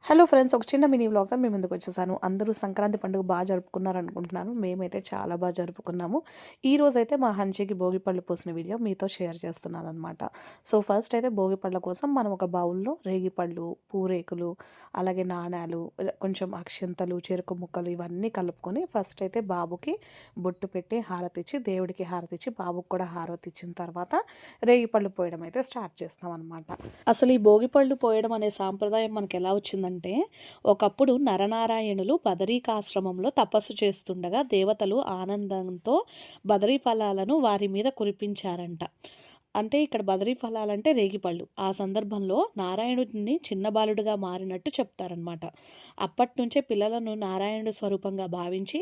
Hello friends, ఒక చిన్న mini వ్లాగ్‌తో మీ ముందుకొచ్చేసాను. అందరూ సంక్రాంతి పండుగ జరుపుకున్నారనుకుంటున్నాను. మేమైతే చాలా జరుపుకున్నాము. ఈరోజైతే మా హంచికి భోగి పళ్ళు పోసిన వీడియో మీతో షేర్ చేస్తున్నాననమాట. సో, ఫస్ట్ అయితే భోగి పళ్ళ కోసం మనం ఒక బౌల్‌లో రేగిపళ్ళు, పూరేకులు, అలాగే నాణాలు, కొంచెం అక్షింతలు, చెరుకు ముక్కలు ఇవన్నీ కలుపుకొని ఫస్ట్ అయితే బాబుకి బొట్టు పెట్టి హారతిచ్చి, దేవుడికి హారతిచ్చి, బాబుకి కూడా హారతిచ్చిన తర్వాత రేగిపళ్ళు పోయడం అయితే స్టార్ట్ చేస్తామనమాట. అసలు ఈ భోగిపళ్ళు పోయడం అనే సాంప్రదాయం మనకెలా వచ్చిందంటే, ఒకప్పుడు నరనారాయణులు బదరీకాశ్రమంలో తపస్సు చేస్తుండగా దేవతలు ఆనందంతో బదరీ ఫలాలను వారి మీద కురిపించారంట. అంటే ఇక్కడ బదరీ ఫలాలంటే రేగిపళ్ళు. ఆ సందర్భంలో నారాయణుడిని చిన్న బాలుడిగా మారినట్టు చెప్తారనమాట. అప్పటినుంచే పిల్లలను నారాయణుడి స్వరూపంగా భావించి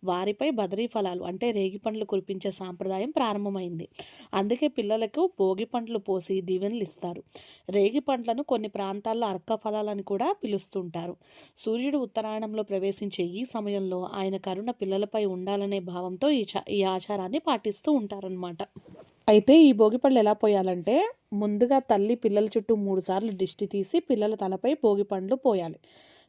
వారిపై బదరీ ఫలాలు అంటే రేగిపండ్లు కురిపించే సాంప్రదాయం ప్రారంభమైంది. అందుకే పిల్లలకు భోగి పండ్లు పోసి దీవెనలిస్తారు. రేగి పండ్లను కొన్ని ప్రాంతాల్లో అర్క ఫలాలని కూడా పిలుస్తుంటారు. సూర్యుడు ఉత్తరాయణంలో ప్రవేశించే ఈ సమయంలో ఆయన కరుణ పిల్లలపై ఉండాలనే భావంతో ఈ ఆచారాన్ని పాటిస్తూ ఉంటారనమాట. అయితే ఈ భోగిపళ్ళు ఎలా పోయాలంటే, ముందుగా తల్లి పిల్లల చుట్టూ 3 సార్లు దిష్టి తీసి పిల్లల తలపై భోగిపండ్లు పోయాలి.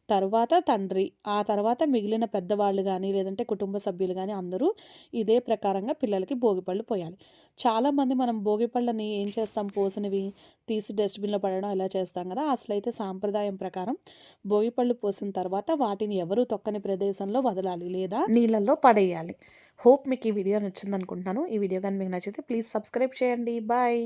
తరువాత తండ్రి, ఆ తర్వాత మిగిలిన పెద్దవాళ్ళు గానీ, లేదంటే కుటుంబ సభ్యులు గానీ అందరూ ఇదే ప్రకారంగా పిల్లలకి భోగిపళ్ళు పోయాలి. చాలామంది మనం భోగిపళ్ళని ఏం చేస్తాం, పోసినవి తీసి డస్ట్‌బిన్‌లో పడేయడం ఇలా చేస్తాం గదా! అసలైతే సాంప్రదాయం ప్రకారం భోగిపళ్ళు పోసిన తర్వాత వాటిని ఎవరు తొక్కని ప్రదేశంలో వదలాలి లేదా నీళ్ళల్లో పడేయాలి. హోప్ మీకు ఈ వీడియో నచ్చిందనుకుంటున్నాను. ఈ వీడియో గాని మీకు నచ్చితే ప్లీజ్ సబ్స్క్రైబ్ చేయండి. బాయ్.